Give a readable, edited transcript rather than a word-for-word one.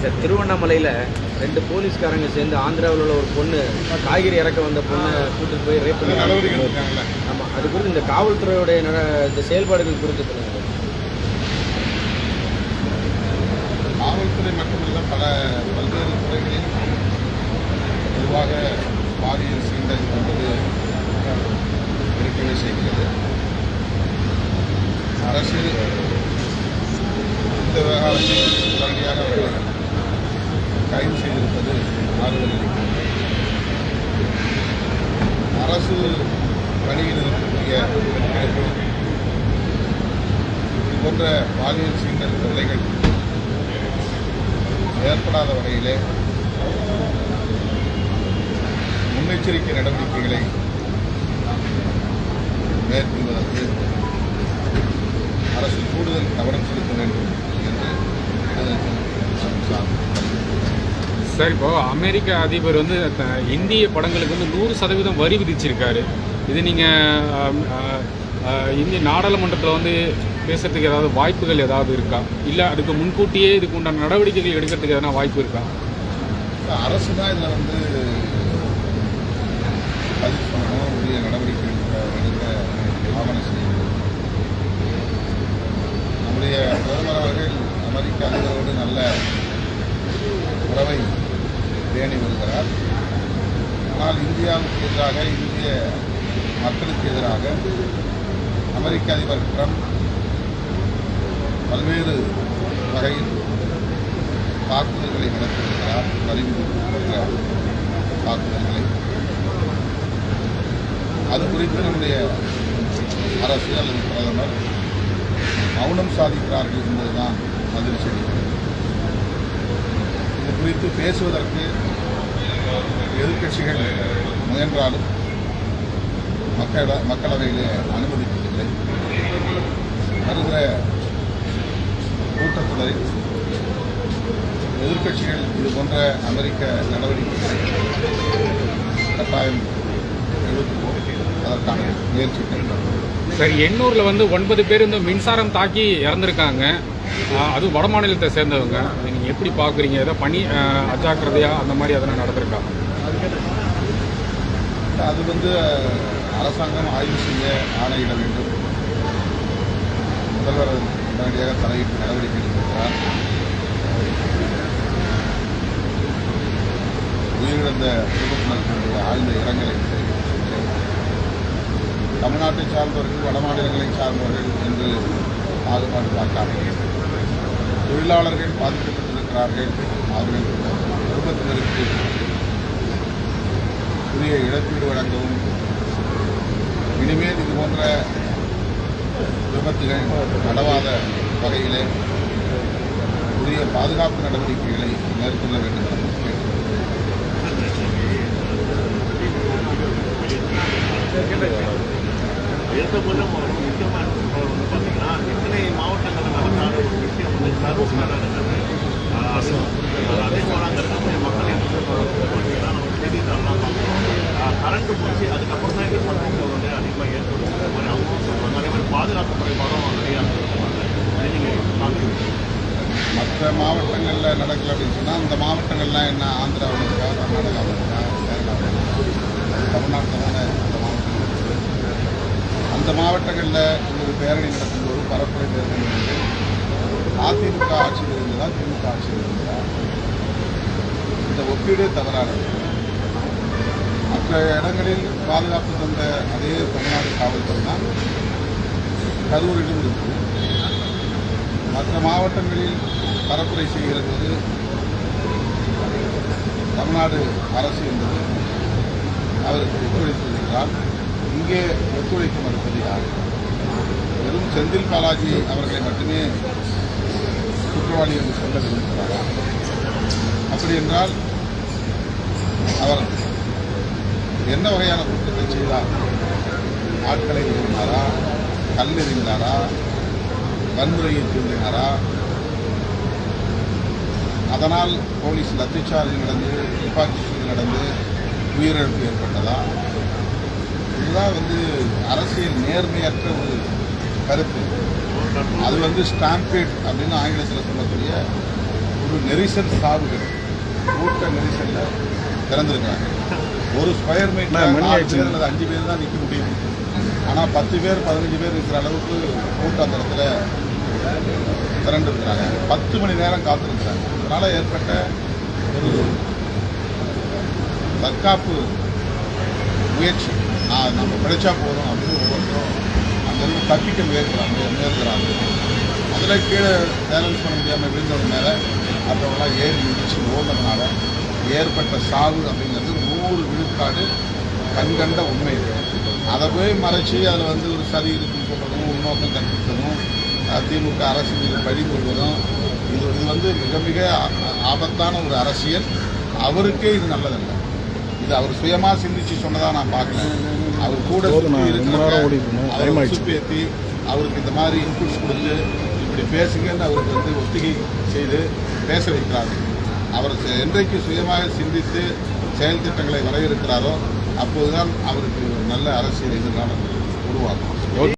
Sir, திருவண்ணாமலையில் 2 போலீஸ்காரங்க சேர்ந்து ஆந்திராவில் உள்ள ஒரு பொண்ணு காய்கறி இறக்க வந்த பொண்ணை கூட்டிட்டு போய் ரேப் பண்ணி நடவடிக்கை எடுத்தாங்கல்ல. ஆமாம், அது குறித்து இந்த காவல்துறையோடைய இந்த செயல்பாடுகள் குறித்து சொல்லுங்கள். காவல்துறை மட்டுமல்ல, பல்வேறு துறைகளில் பொதுவாக பாலியல் சீண்டல் என்பது இருக்கவே செய்கிறது. அரசு இந்த விவகாரத்தில் உடனடியாக அவர்கள் கைது செய்திருப்பது ஆறுதல் அளிக்கிறது. அரசு பணியில் இருக்கக்கூடிய பெண்களுக்கு இது போன்ற பாலியல் சீண்டல் தொல்லைகள் ஏற்படாத வகையிலே முன்னெச்சரிக்கை நடவடிக்கைகளை மேற்கொள்வதற்கு அரசு கூடுதல் கவனம் செலுத்த வேண்டும் என்று சார், இப்போ அமெரிக்க அதிபர் வந்து இந்திய படங்களுக்கு வந்து 100% வரி விதிச்சிருக்காரு. இது நீங்கள் இந்திய நாடாளுமன்றத்தில் வந்து பேசுறதுக்கு ஏதாவது வாய்ப்புகள் ஏதாவது இருக்கா? இல்லை அதுக்கு முன்கூட்டியே இதுக்கு உண்டான நடவடிக்கைகள் எடுக்கிறதுக்கு எதனா வாய்ப்பு இருக்கா? அரசு தான் இதில் வந்து பதிவு பண்ணணும், உரிய நடவடிக்கை எடுக்க ஆவண செய்யணும். நம்முடைய பிரதமர் அவர்கள் அமெரிக்க அதிபரோடு நல்ல உறவை பேணி வருகிறார். ஆனால் இந்தியாவுக்கு எதிராக, இந்திய மக்களுக்கு எதிராக அமெரிக்க அதிபர் ட்ரம்ப் பல்வேறு வகையில் தாக்குதல்களை நடத்தி வருகிறார். வரிவிதிக்கிற தாக்குதல்களை அது குறித்து நம்முடைய அரசு அல்லது பிரதமர் மௌனம் சாதிக்கிறார்கள் என்பதுதான் அதிர்ச்சி அளிக்கிறது. இது குறித்து பேசுவதற்கு எதிர்க்கட்சிகள் முயன்றாலும் மக்களவையிலே அனுமதிப்பதில்லை. வருகிற கூட்டத்தொடரில் எதிர்க்கட்சிகள் இது போன்ற அமெரிக்க நடவடிக்கைகளை கட்டாயம் எடுத்துவோம். அதற்கான முயற்சிகள் சார், எண்ணூரில் வந்து 9 பேர் இந்த மின்சாரம் தாக்கி இறந்துருக்காங்க. அது வட மாநிலத்தை சேர்ந்தவங்க. அதை நீங்கள் எப்படி பார்க்குறீங்க? ஏதோ பணி அஜாக்கிரதையாக அந்த மாதிரி அதெல்லாம் நடந்திருக்கா? அது வந்து அரசாங்கம் ஆய்வு செய்ய ஆணையிட வேண்டும். முதல்வர் உடனடியாக தலையிட்டு நடவடிக்கை எடுத்திருக்கிறார். உயிரிழந்த குடும்பத்தினருக்கு ஆழ்ந்த இரங்கலை தெரிவித்துள்ளேன். தமிழ்நாட்டை சார்ந்தவர்கள், வட மாநிலங்களை சார்ந்தவர்கள் என்று பாகுபாடு பார்க்காமல் தொழிலாளர்கள் பாதிக்கப்பட்டிருக்கிறார்கள். அவர்கள் குடும்பத்தினருக்கு உரிய இழப்பீடு வழங்கவும், இனிமேல் இது போன்ற விபத்துகள் நடவாத வகையிலே உரிய பாதுகாப்பு நடவடிக்கைகளை மேற்கொள்ள வேண்டும் என முக்கியமான பார்த்தீங்கன்னா இத்தனை மாவட்டங்களில் நடந்தாலும் ஒரு விஷயம் வந்து கரூர் நடந்தது. அதே போல அங்கே இருக்கக்கூடிய மக்கள் பார்த்தீங்கன்னா நம்ம செய்தித்தாள்லாம் பார்க்கணும். கரண்ட் போச்சு, அதுக்கப்புறம் தான் எதிர்பார்ப்பு வந்து அதிகமாக ஏற்படும். மாதிரி அவங்க சொல்கிறாங்க. அதே மாதிரி பாதுகாப்பு குறைபாடும் நிறையா சொல்லுவாங்க. அதை நீங்கள் பார்க்குறீங்க. மற்ற மாவட்டங்களில் நடக்கல அப்படின்னு சொன்னால் அந்த மாவட்டங்கள்லாம் என்ன ஆந்திராவில் இருக்கா, கர்நாடகாவில் இருக்கா, கேரளாவில் இருக்கா, தமிழ்நாட்டில் தானே அந்த மாவட்டங்கள். அந்த மாவட்டங்களில் ஒரு பேரணி நடக்கும்போது பரப்புரை பேரணி அதிமுக ஆட்சியில் இருந்ததா, திமுக ஆட்சியில் இருந்ததா, இந்த ஒப்பீடு தவறானது. மற்ற இடங்களில் பாதுகாப்பு தந்த அதே தமிழ்நாடு காவல்துறை தான் கரூரிலும் இருக்குது. மற்ற மாவட்டங்களில் பரப்புரை செய்கிற போது தமிழ்நாடு அரசு என்பது அவருக்கு ஒத்துழைத்திருக்கிறார். இங்கே ஒத்துழைக்க மறுப்பது யார்? வெறும் செந்தில் பாலாஜி அவர்களை மட்டுமே குற்றவாளி என்று சொல்ல விரும்புகிறாரா? அப்படி என்றால் அவர் என்ன வகையான குற்றத்தை செய்தார்? ஆட்களை ஏறினாரா, கல் எறிந்தாரா, வன்முறையை தூண்டினாரா? அதனால் போலீஸ் லத்திச்சார்ஜ் நடந்து, துப்பாக்கி சூடு நடந்து உயிரிழப்பு ஏற்பட்டதா? இதுதான் அரசியல் நேர்மையற்ற ஒரு கருத்து. அது ஸ்டாம்பேட் அப்படின்னு ஆங்கிலத்தில் சொல்லக்கூடிய ஒரு நெரிசல் சாவுகள் கூட்ட நெரிசலில் திறந்துருக்காங்க. ஒரு ஸ்கொயர் மீட்டர் 4 பேர் அல்லது 5 பேர் தான் நிற்க முடியும். ஆனால் 10 பேர் 15 பேர் இருக்கிற அளவுக்கு கூட்டம் அந்த இடத்துல திரண்டு இருக்கிறாங்க. 10 மணி நேரம் காத்திருக்கிறாங்க. அதனால் ஏற்பட்ட ஒரு தற்காப்பு முயற்சி, நம்ம பிழைச்சா போதும் அப்படின்னு ஒவ்வொருத்தரும் அங்கேருந்து தப்பிக்க முயற்கிறாங்க. அதில் கீழே பேலன்ஸ் பண்ண முடியாமல் விழுந்தவங்க மேலே மற்றவங்களாம் ஏறி மிதிச்சு ஓடுறதுனால ஏற்பட்ட சாவு அப்படிங்கிறது 100 விழுக்காடு கண்கண்ட உண்மை. அதை போய் மறைச்சி அதில் வந்து ஒரு சதி இருக்குன்னு சொல்கிறதும், உள்நோக்கம் கற்பிப்பதும், திமுக அரசு மீது பழி கொள்வதும், இது வந்து மிக மிக ஆபத்தான ஒரு அரசியல். அவருக்கே இது நல்லதல்ல. இது அவர் சுயமாக சிந்திச்சு சொன்னதாக நான் பார்க்கல. அவர் கூட சுப்பேற்றி அவருக்கு இந்த மாதிரி இன்புட்ஸ் கொடுத்து இப்படி பேசுங்கன்னு அவருக்கு வந்து ஒத்திகை செய்து பேச வைக்கிறாரு. அவர் என்றைக்கு சுயமாக சிந்தித்து செயல் திட்டங்களை வரையறுக்கிறாரோ அப்போதுதான் அவருக்கு நல்ல அரசியல் எதிர்காலம் உருவாகும்.